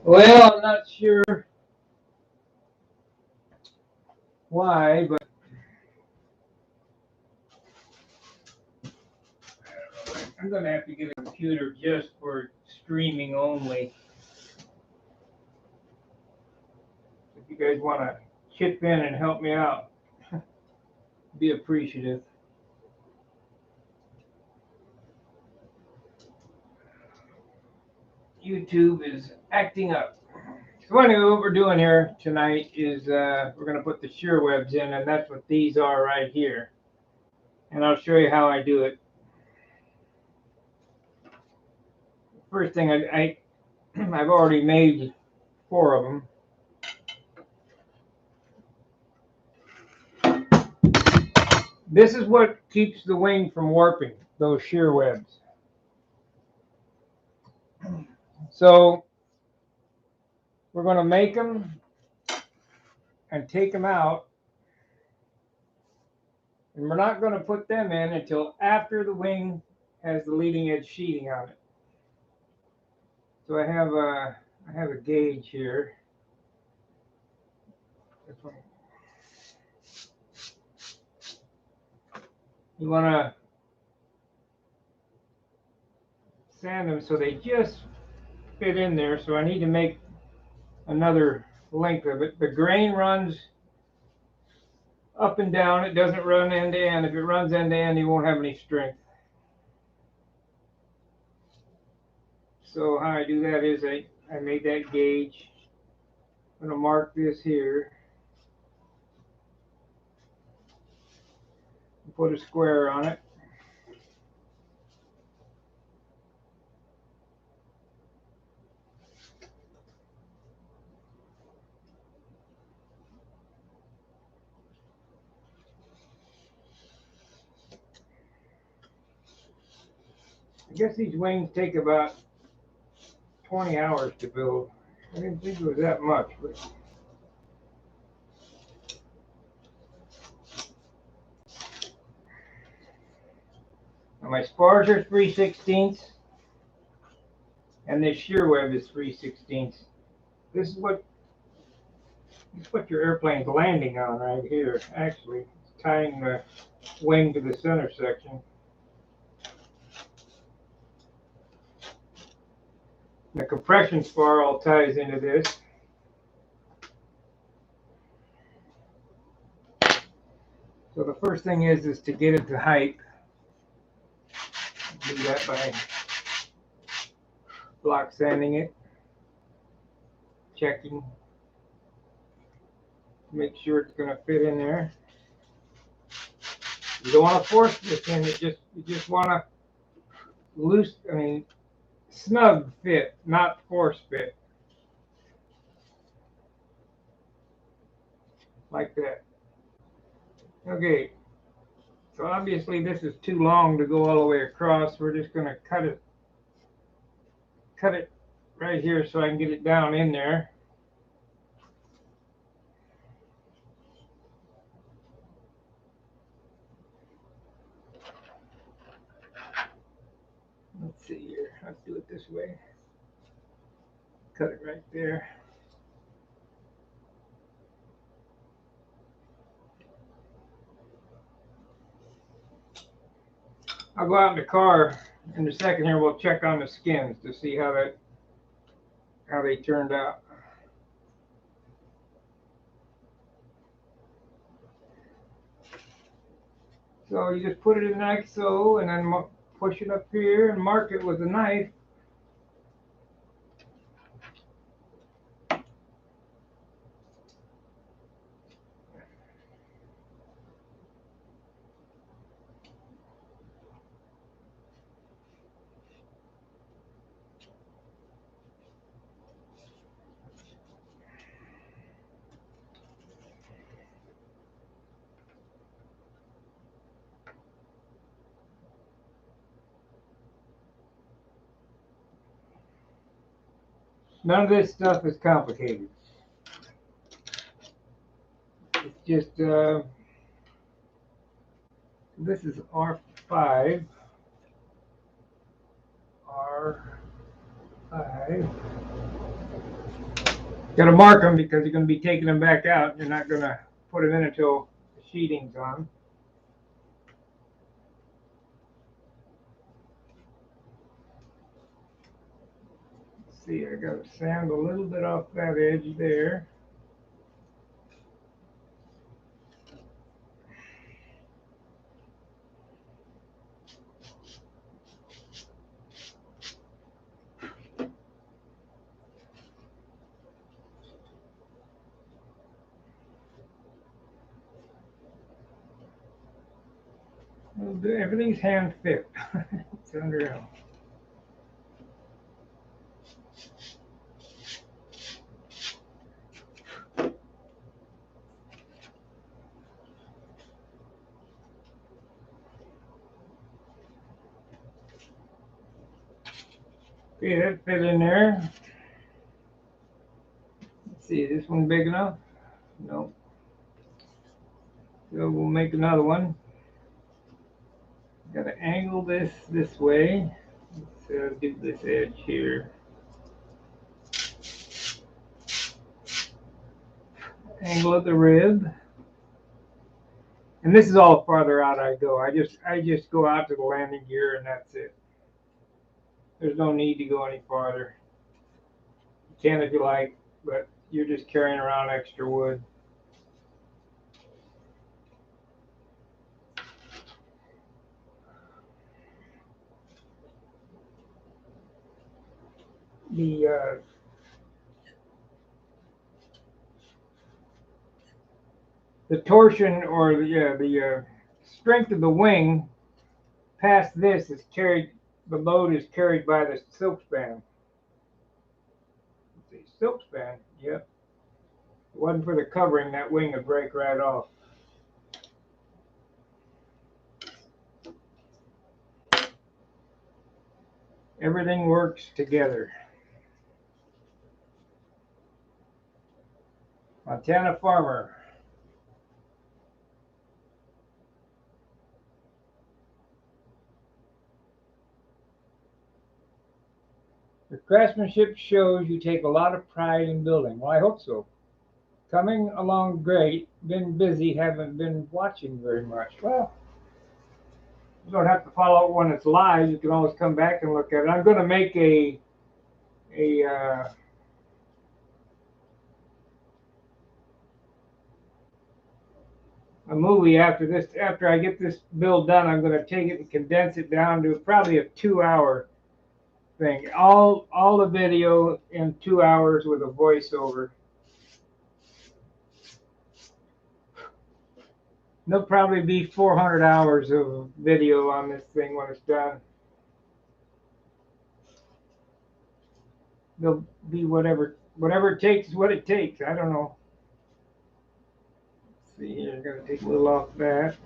Well, I'm not sure why, but I'm going to have to get a computer just for streaming only. If you guys want to chip in and help me out, be appreciative. YouTube is acting up. So anyway, what we're doing here tonight is we're going to put the shear webs in, and that's what these are right here. And I'll show you how I do it. First thing, I've already made 4 of them. This is what keeps the wing from warping, those shear webs. So we're going to make them and take them out. And we're not going to put them in until after the wing has the leading edge sheeting on it. So I have a gauge here. This one. You want to sand them so they just fit in there. So I need to make another length of it. The grain runs up and down. It doesn't run end to end. If it runs end to end, you won't have any strength. So how I do that is I made that gauge. I'm going to mark this here. Put a square on it. I guess these wings take about 20 hours to build. I didn't think it was that much, but now my spars are 3/16, and this shear web is 3/16. This is what your airplane's landing on right here. Actually, it's tying the wing to the center section. The compression spar all ties into this. So the first thing is to get it to height. Do that by block sanding it, checking, make sure it's going to fit in there. You don't want to force this in. You just want to snug fit, not force fit. Like that. Okay. So obviously this is too long to go all the way across. We're just going to cut it right here so I can get it down in there. Let's see here. Let's do it this way. Cut it right there. I'll go out in the car in a second here. We'll check on the skins to see how they turned out. So you just put it in like so, and then push it up here and mark it with a knife. None of this stuff is complicated. It's just, this is R5. 5. Got to mark them because you're going to be taking them back out. You're not going to put them in until the sheeting's on. Let's see, I got to sand a little bit off that edge there. Everything's hand fit. It's unreal. Okay, that fit in there. Let's see, is this one big enough? No. So we'll make another one. Got to angle this way. Let's do this edge here. Angle of the rib. And this is all farther out I go. I just go out to the landing gear and that's it. There's no need to go any farther. You can if you like, but you're just carrying around extra wood. The torsion or the strength of the wing past this is carried. The load is carried by the silk span. Let's see, silk span. Yep. If it wasn't for the covering, that wing would break right off. Everything works together. Montana farmer. Your craftsmanship shows you take a lot of pride in building. Well, I hope so. Coming along great. Been busy, haven't been watching very much. Well, you don't have to follow it when it's live. You can always come back and look at it. I'm going to make a movie after this. After I get this build done, I'm going to take it and condense it down to probably a 2-hour thing. All the video in 2 hours with a voiceover. There'll probably be 400 hours of video on this thing when it's done. There'll be whatever it takes is what it takes. I don't know. Let's see here, I'm gonna take a little off that.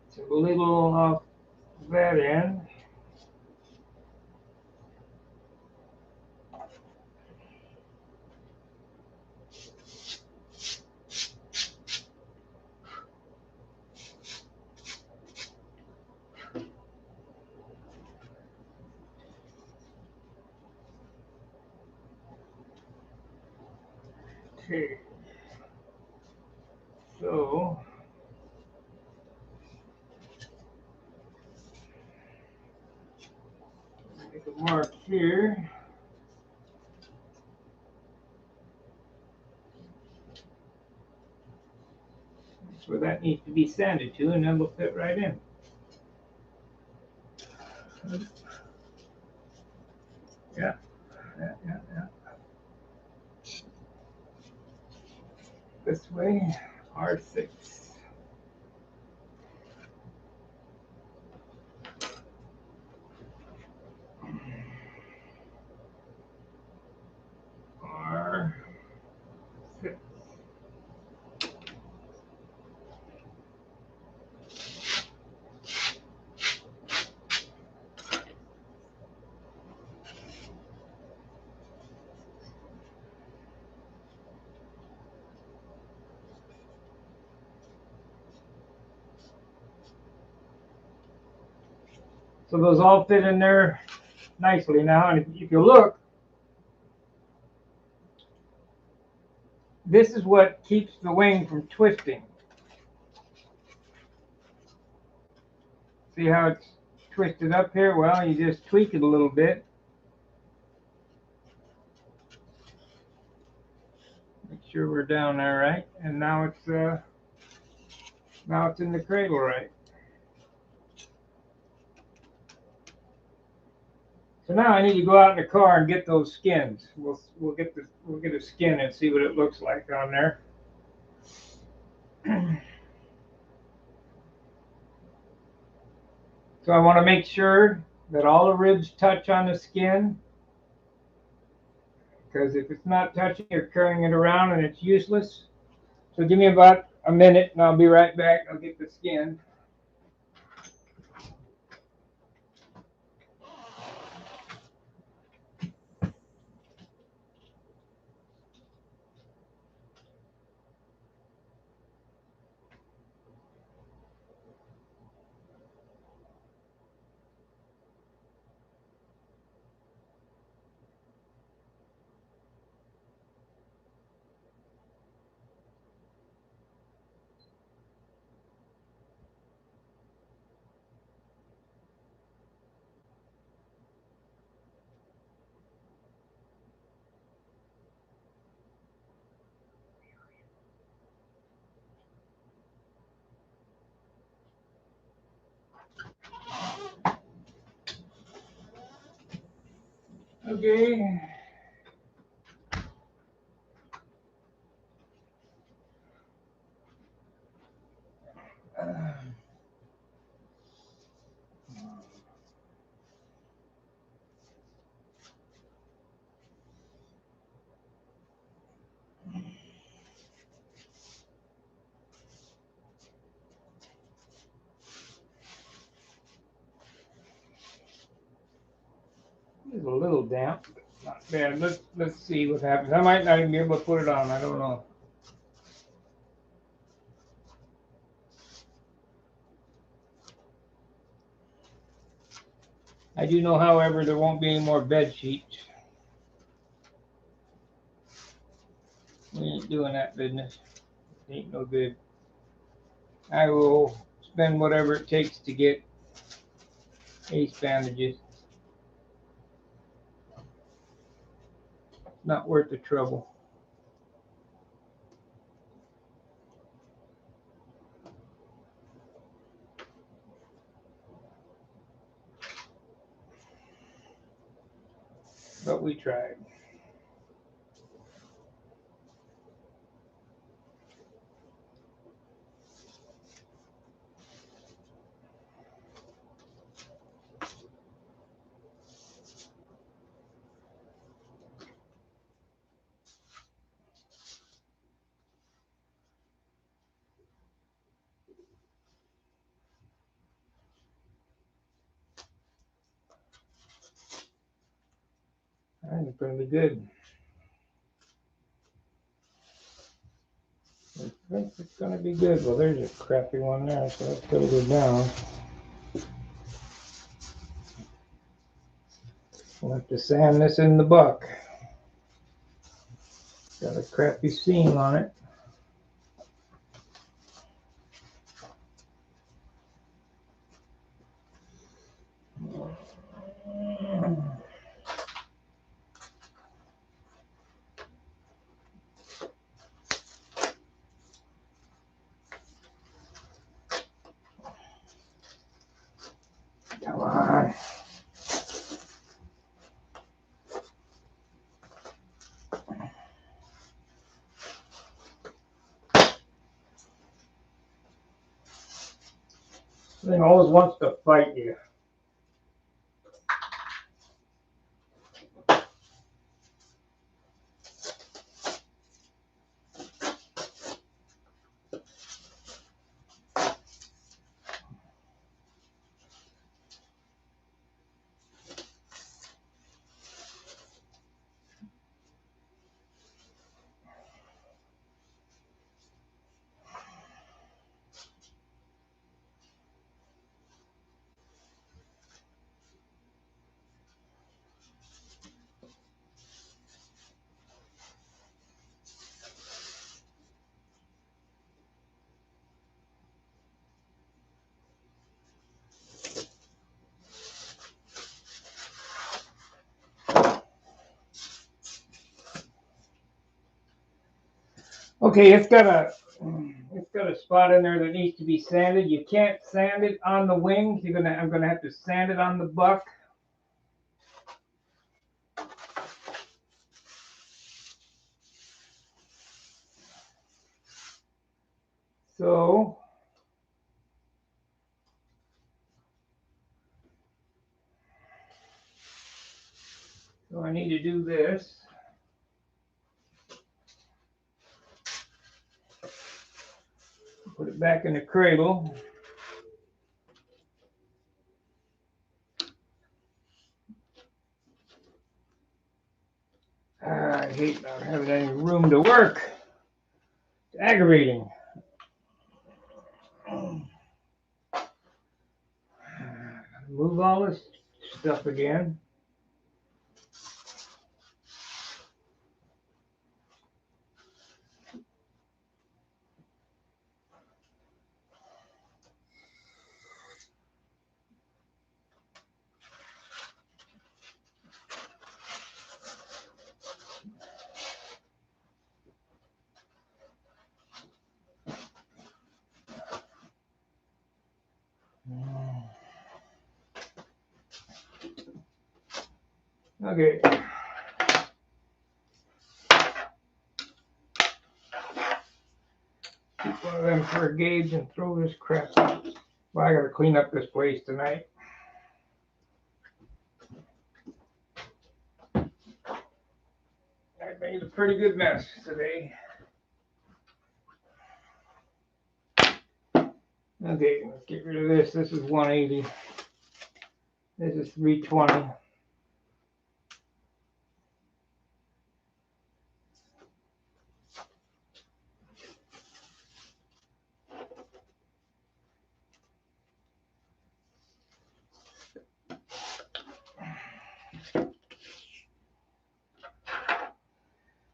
It's a little off that end. Okay. So make a mark here. That's where that needs to be sanded to, and then we'll fit right in. Yeah. This way, R6. R6. So those all fit in there nicely now. And if you look, this is what keeps the wing from twisting. See how it's twisted up here? Well, you just tweak it a little bit. Make sure we're down there right. And now it's in the cradle right. So now I need to go out in the car and get those skins. We'll get a skin and see what it looks like on there. So I want to make sure that all the ribs touch on the skin, because if it's not touching, you're carrying it around and it's useless. So give me about a minute and I'll be right back. I'll get the skin. Okay. It's a little damp, but not bad. Let's see what happens. I might not even be able to put it on. I don't know. I do know, however, there won't be any more bed sheets. We ain't doing that business. It ain't no good. I will spend whatever it takes to get ace bandages. Not worth the trouble. But we tried. I think it's going to be good. I think it's going to be good. Well, there's a crappy one there, so let's put it down. We'll have to sand this in the buck. Got a crappy seam on it. Come on. This thing always wants to fight you. Okay, it's got a spot in there that needs to be sanded. You can't sand it on the wing. I'm gonna have to sand it on the buck. So I need to do this. Put it back in the cradle. I hate not having any room to work. It's aggravating. Move all this stuff again. Okay. Keep one of them for a gauge and throw this crap out. Well, I gotta clean up this place tonight. I made a pretty good mess today. Okay, let's get rid of this. This is 180. This is 320.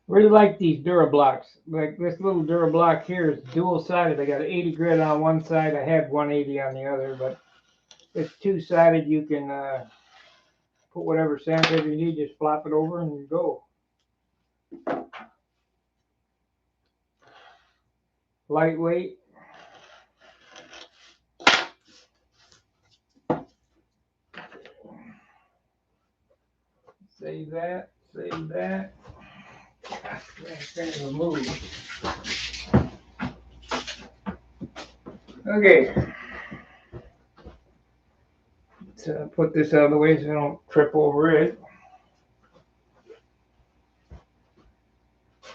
Really like these Durablocks. Like this little Durablock here is dual-sided. I got an 80 grit on one side. I had 180 on the other, but it's two-sided. You can put whatever sandpaper you need, just flop it over and go. Lightweight. Save that. Save that. Okay. Let's put this out of the way so I don't trip over it.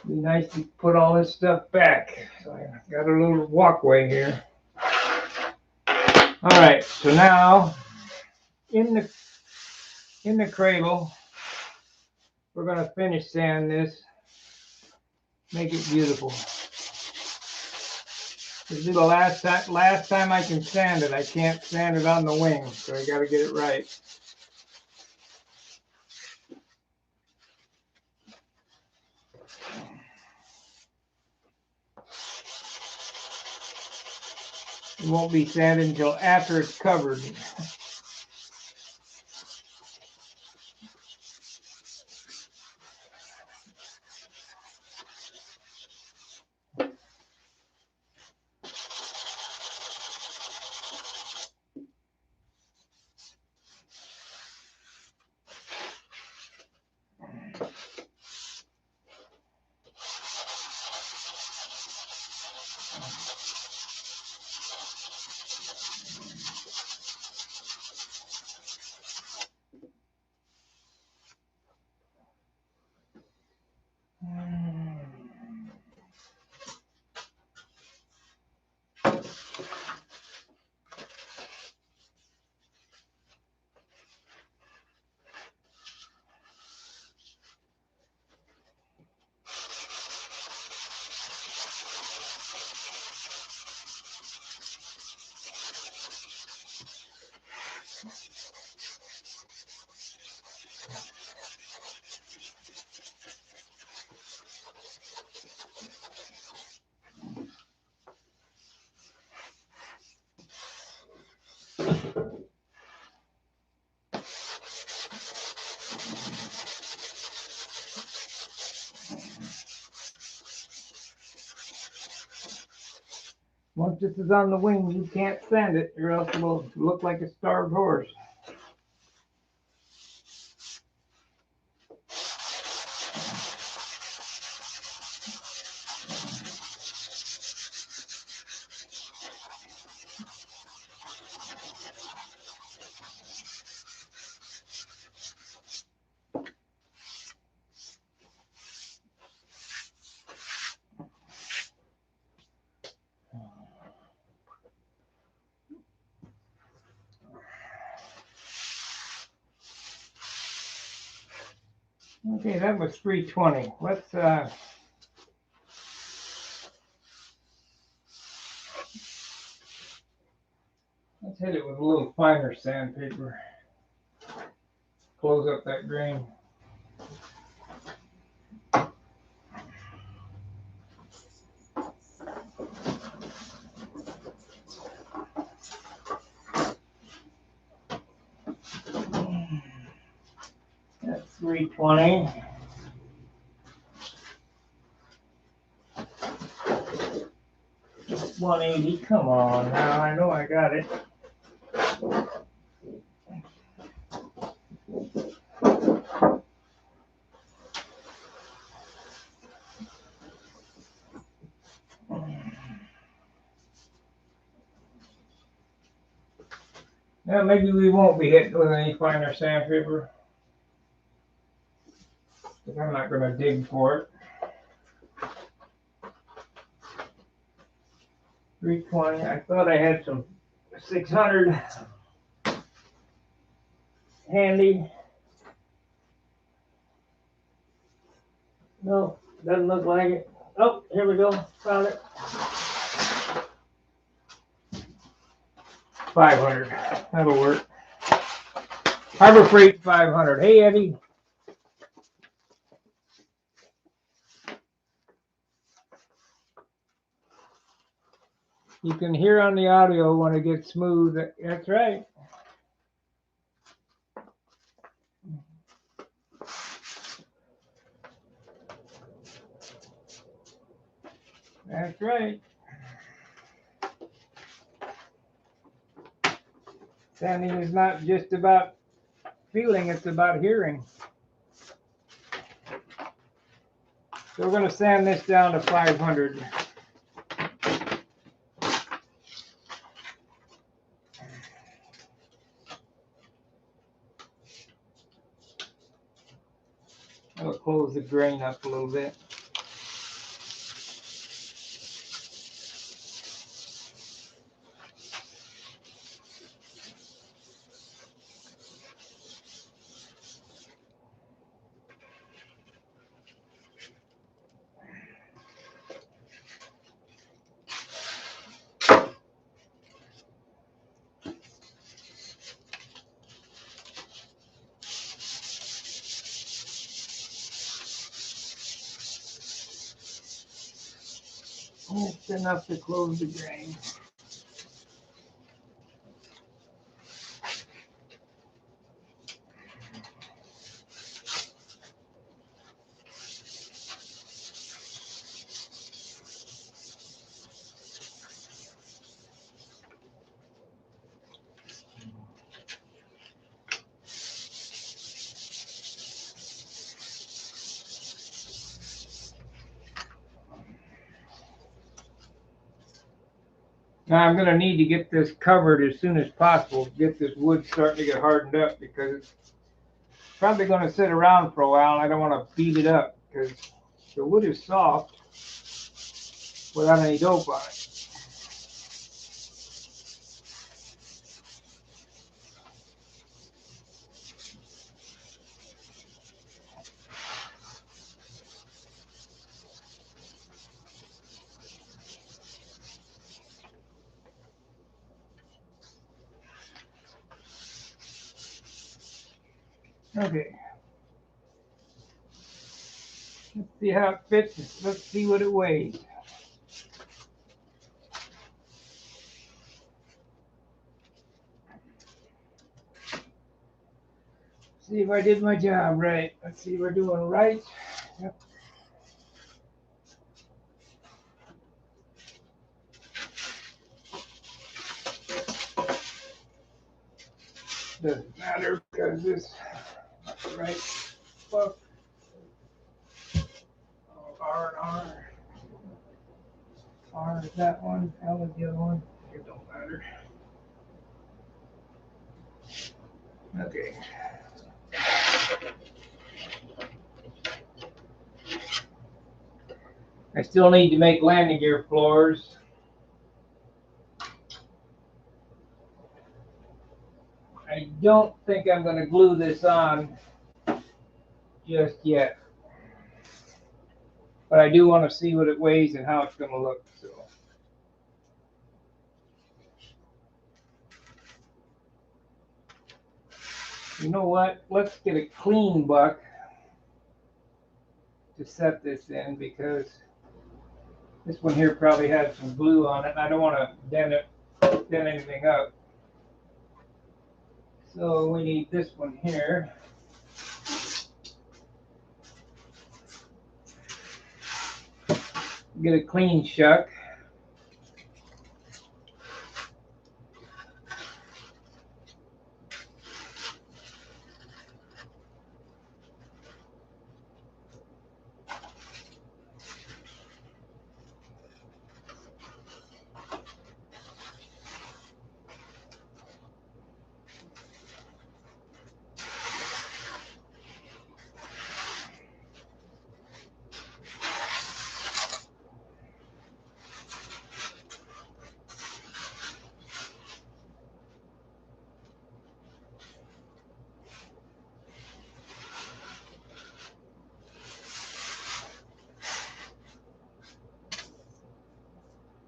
Be nice to put all this stuff back. So I got a little walkway here. All right. So now in the cradle, we're gonna finish sand this. Make it beautiful. This is the last time I can sand it. I can't sand it on the wing, so I got to get it right. It won't be sanded until after it's covered. Once this is on the wing, you can't sand it, or else it will look like a starved horse. Okay, that was 320. Let's hit it with a little finer sandpaper. Close up that grain. That's 320. Just 180. Come on now, I know I got it. Now maybe we won't be hitting with any finer sandpaper, because I'm not going to dig for it. 320. I thought I had some 600 handy. No, doesn't look like it. Oh, here we go. Found it. 500. That'll work. Harbor Freight 500. Hey, Eddie. You can hear on the audio when it gets smooth. That's right. That's right. Sanding is not just about feeling, it's about hearing. So we're going to sand this down to 500. I'll close the grain up a little bit. It's enough to close the grain. Now I'm going to need to get this covered as soon as possible to get this wood starting to get hardened up, because it's probably going to sit around for a while and I don't want to beat it up, because the wood is soft without any dope on it. Okay. Let's see how it fits. Let's see what it weighs. See if I did my job right. Let's see if we're doing right. Yep. Doesn't matter because this right buck. R and R. R is that one. L is the other one. It don't matter. Okay. I still need to make landing gear floors. I don't think I'm going to glue this on just yet. But I do want to see what it weighs and how it's going to look. So. You know what? Let's get a clean buck to set this in, because this one here probably had some glue on it and I don't want to dent anything up. So we need this one here. Get a clean shuck.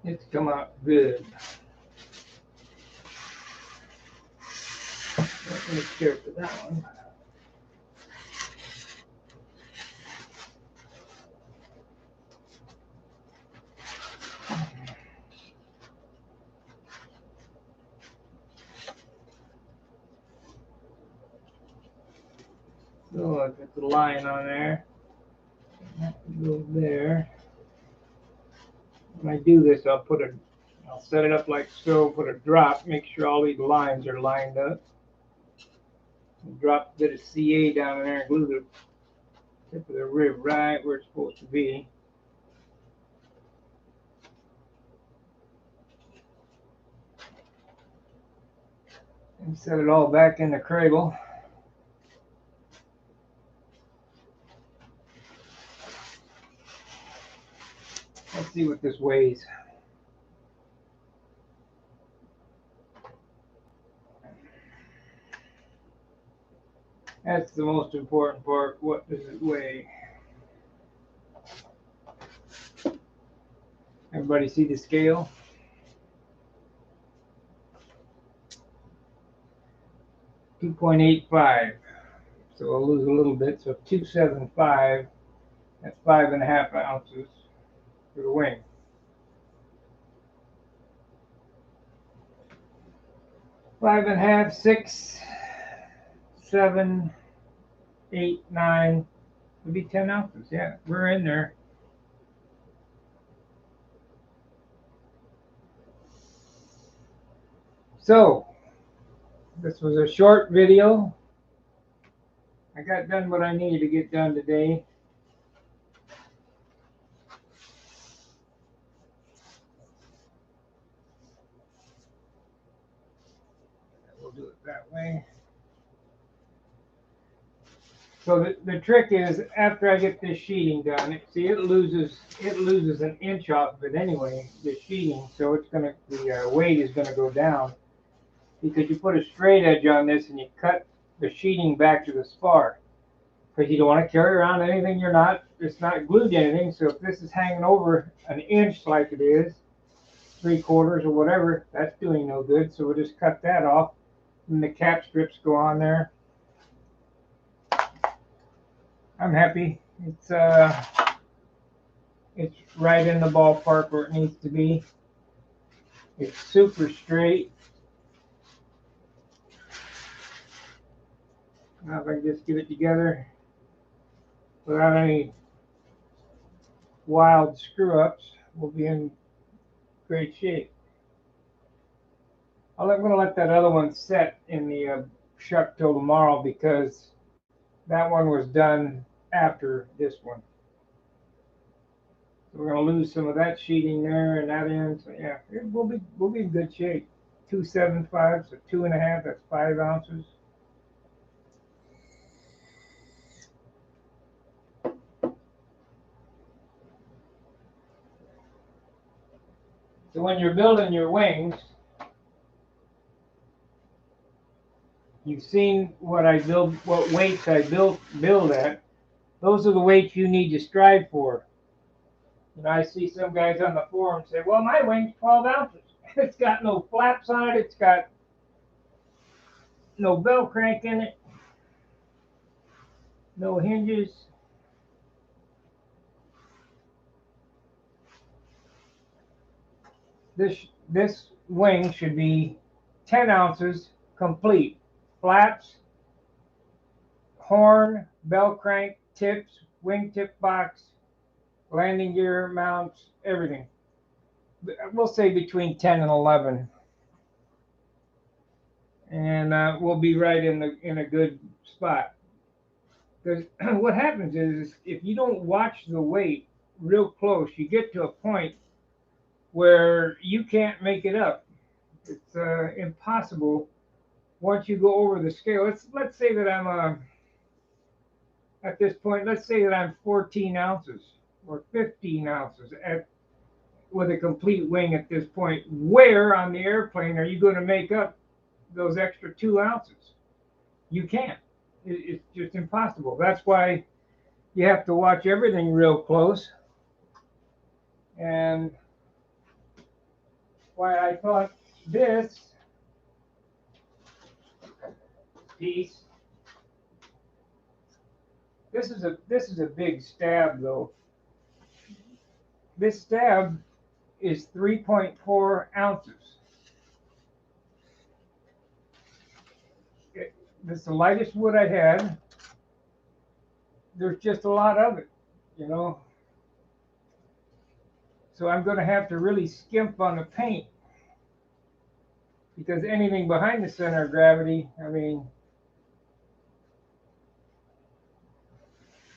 It's come out good. Let me care for that one. So I've got the line on there. That can go there. When I do this, I'll set it up like so, put a drop, make sure all these lines are lined up. Drop a bit of CA down in there and glue the tip of the rib right where it's supposed to be. And set it all back in the cradle. Let's see what this weighs. That's the most important part. What does it weigh? Everybody see the scale? .85. So I'll lose a little bit. So 275. That's 5.5 ounces for the wing. 5.5, 6, 7, 8, 9. Would be 10 ounces. Yeah, we're in there. So, this was a short video. I got done what I needed to get done today. We'll do it that way. So the trick is, after I get this sheeting done, see it loses an inch off of it anyway, the sheeting. So it's gonna, the weight is gonna go down, because you put a straight edge on this and you cut the sheeting back to the spar, because you don't want to carry around anything it's not glued to anything. So if this is hanging over an inch like it is, 3/4 or whatever, that's doing no good. So we'll just cut that off, and the cap strips go on there. I'm happy. It's right in the ballpark where it needs to be. It's super straight. Now if I can just get it together without any wild screw-ups, we'll be in great shape. I'm going to let that other one set in the shuck till tomorrow because that one was done after this one. So we're gonna lose some of that sheeting there and that end. So yeah, we'll be in good shape. 275, so 2.5. That's 5 ounces. So when you're building your wings, you've seen what I build, what weights I build at. Those are the weights you need to strive for. And I see some guys on the forum say, well, my wing's 12 ounces. It's got no flaps on it. It's got no bell crank in it. No hinges. This wing should be 10 ounces complete. Flaps, horn, bell crank, tips, wingtip box, landing gear mounts, everything. We'll say between 10 and 11. And we'll be right in a good spot. Because what happens is if you don't watch the weight real close, you get to a point where you can't make it up. It's impossible once you go over the scale. Let's say that I'm at this point. Let's say that I'm 14 ounces or 15 ounces with a complete wing at this point. Where on the airplane are you going to make up those extra 2 ounces? You can't. It's just impossible. That's why you have to watch everything real close. And why I thought this piece, this is a big stab though. This stab is 3.4 ounces. This is the lightest wood I had. There's just a lot of it, you know. So I'm going to have to really skimp on the paint because anything behind the center of gravity, I mean,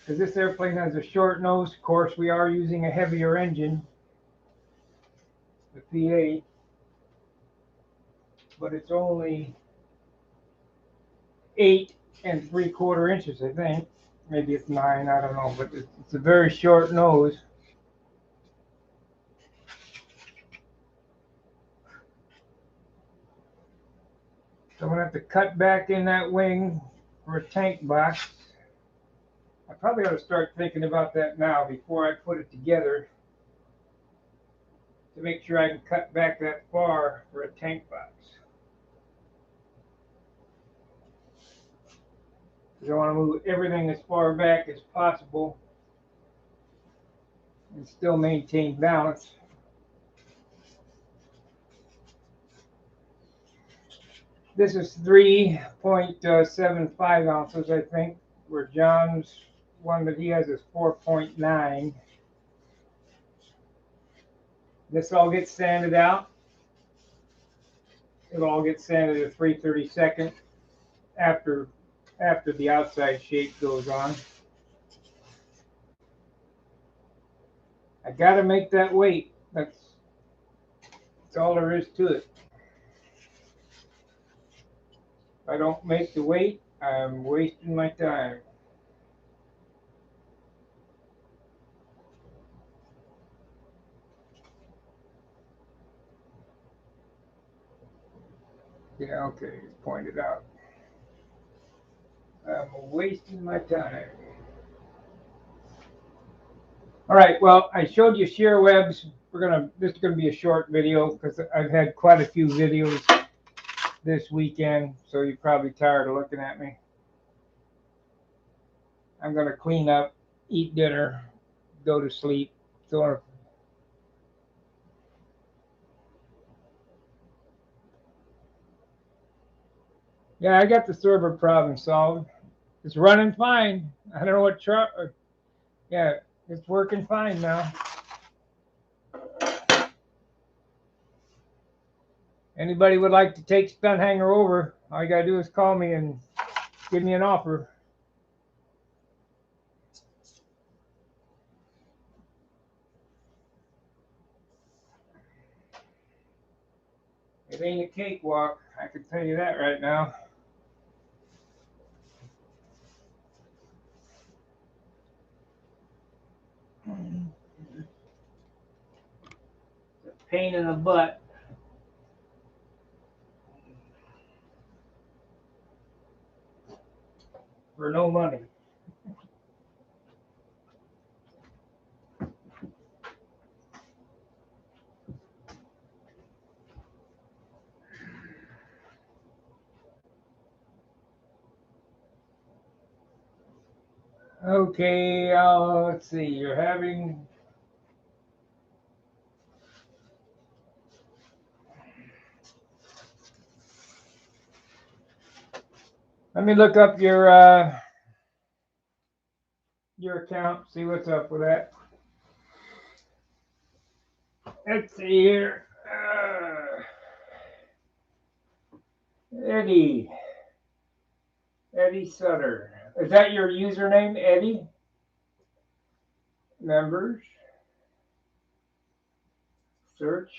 because this airplane has a short nose, of course, we are using a heavier engine, the P-8, but it's only 8 3/4 inches, I think. Maybe it's 9, I don't know, but it's a very short nose. So I'm going to have to cut back in that wing for a tank box. I probably ought to start thinking about that now before I put it together to make sure I can cut back that far for a tank box. Because I want to move everything as far back as possible and still maintain balance. This is 3.75 ounces, I think, where John's one that he has is 4.9. This all gets sanded out. It'll all get sanded at 3/32 after the outside shape goes on. I got to make that weight. That's all there is to it. If I don't make the weight, I'm wasting my time. Yeah, okay, it's pointed out. I'm wasting my time. All right, well, I showed you shear webs. This is gonna be a short video because I've had quite a few videos this weekend, so you're probably tired of looking at me. I'm gonna clean up, eat dinner, go to sleep. So yeah, I got the server problem solved. It's running fine. I don't know what yeah, it's working fine now. Anybody would like to take Stunt Hanger over, All you gotta do is call me and give me an offer. It ain't a cakewalk, I can tell you that right now. It's a pain in the butt. For no money. Okay, let's see, you're having let me look up your account, see what's up with that. Let's see here. Eddie Sutter. Is that your username, Eddie? Members. Search.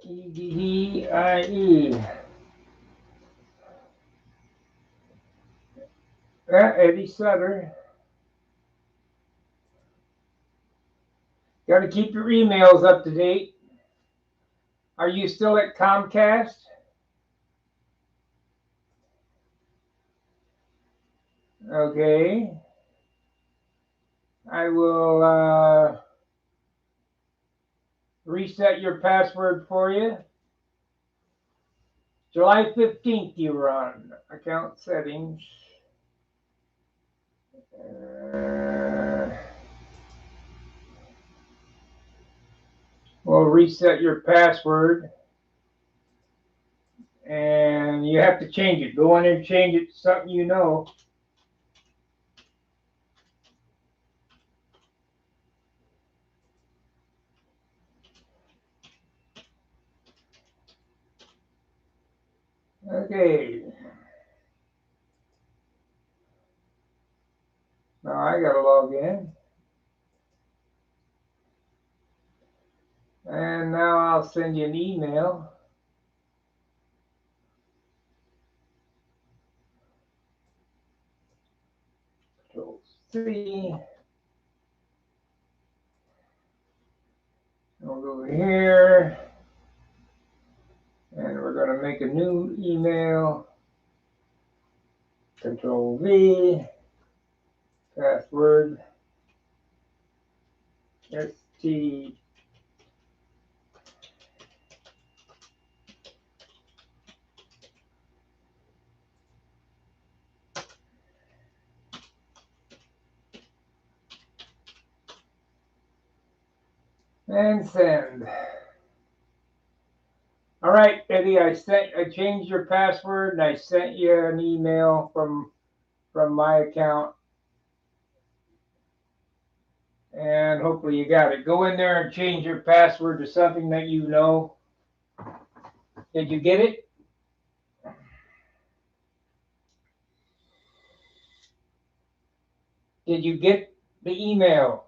EDDIE. Eddie Sutter. Got to keep your emails up to date. Are you still at Comcast? Okay. I will reset your password for you. July 15th you were on. Account settings. We'll reset your password. And you have to change it. Go in and change it to something you know. Okay. Now I gotta log in. And now I'll send you an email. Control C. We'll go here. And we're going to make a new email. Control V. Password. ST. And send. All right, Eddie, I changed your password and I sent you an email from my account. And hopefully you got it. Go in there and change your password to something that you know. Did you get it? Did you get the email?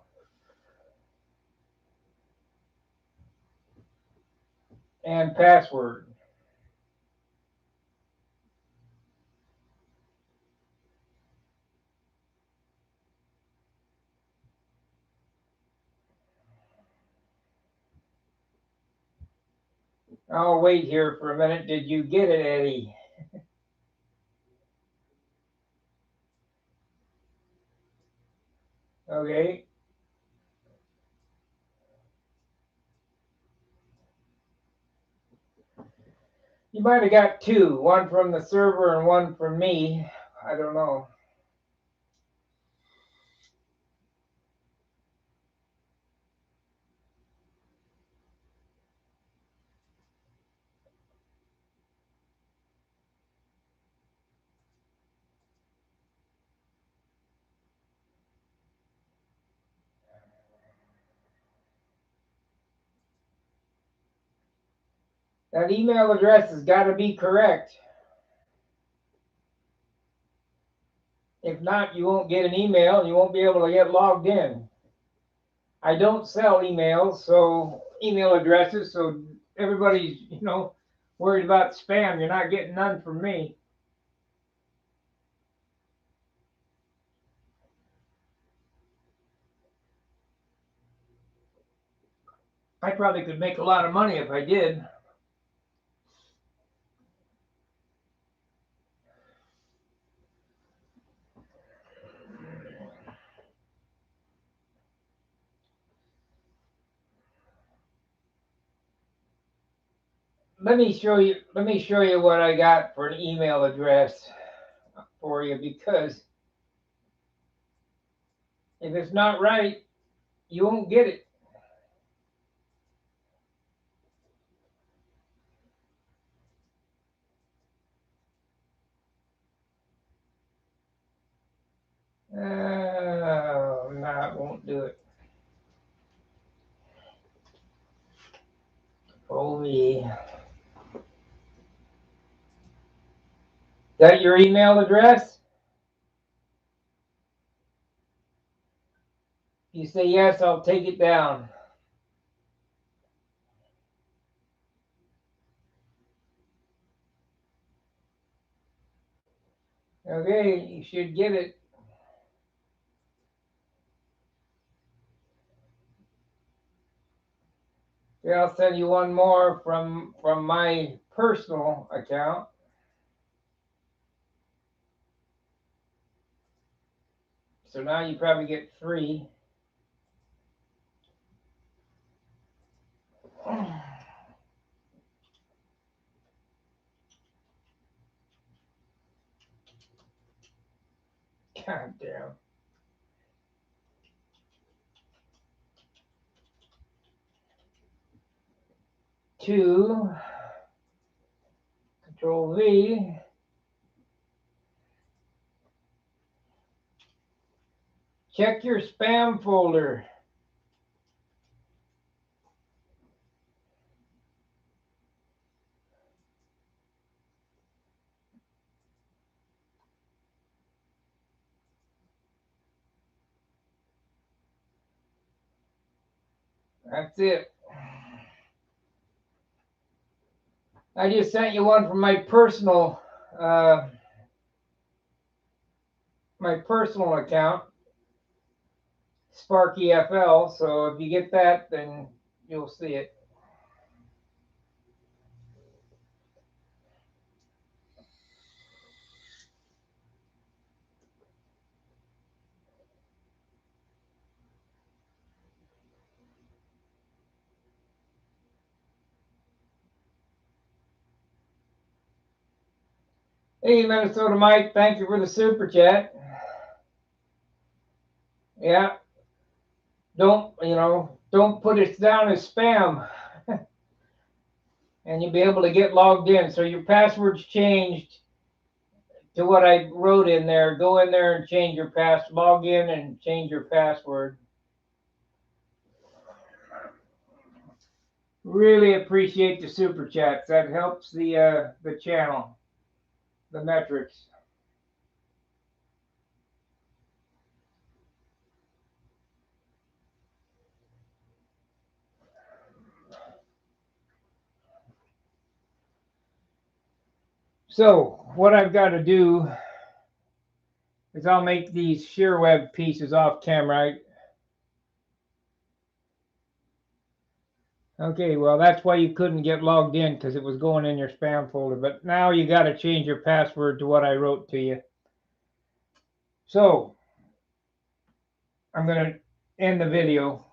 And password. I'll wait here for a minute. Did you get it, Eddie? Okay. You might have got two, one from the server and one from me. I don't know. That email address has got to be correct. If not, you won't get an email and you won't be able to get logged in. I don't sell emails, so email addresses, so everybody's, worried about spam. You're not getting none from me. I probably could make a lot of money if I did. Let me show you what I got for an email address for you, because if it's not right, you won't get it. No, it won't do it. Oh me. That your email address? You say yes, I'll take it down. Okay, you should get it. Here, I'll send you one more from my personal account. So now you probably get 3. God damn. 2. Control V. Check your spam folder. That's it. I just sent you one from my personal account, Sparky FL. So if you get that, then you'll see it. Hey, Minnesota Mike, thank you for the super chat. Yeah, don't put it down as spam, and you'll be able to get logged in. So your password's changed to what I wrote in there. Go in there and change your log in and change your password. Really appreciate the super chats. That helps the channel, the metrics. So what I've got to do is I'll make these shear web pieces off camera. Okay, well, that's why you couldn't get logged in, because it was going in your spam folder. But now you got to change your password to what I wrote to you. So I'm going to end the video.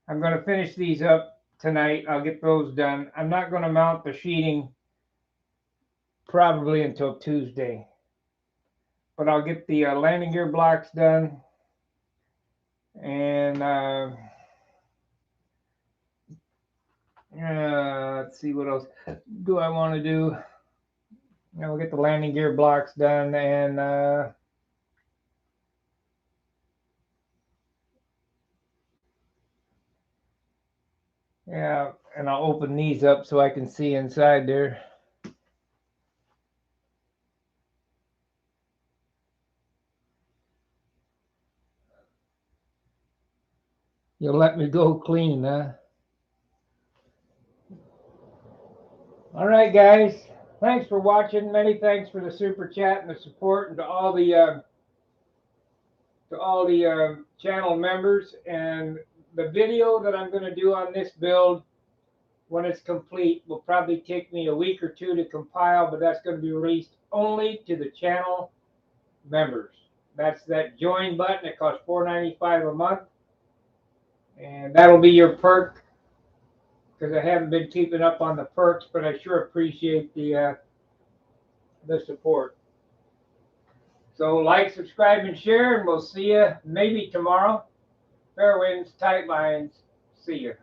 I'm going to finish these up tonight. I'll get those done. I'm not going to mount the sheeting probably until Tuesday. But I'll get the landing gear blocks done. And let's see, what else do I want to do? We'll get the landing gear blocks done, and yeah, And I'll open these up so I can see inside there. You'll let me go clean, huh? All right, guys. Thanks for watching. Many thanks for the super chat and the support, and to all the channel members. And the video that I'm going to do on this build, when it's complete, will probably take me a week or two to compile, but that's going to be released only to the channel members. That's that join button. It costs $4.95 a month, and that'll be your perk, because I haven't been keeping up on the perks, but I sure appreciate the support. So like, subscribe, and share, and we'll see you maybe tomorrow. Fair winds, tight lines. See you.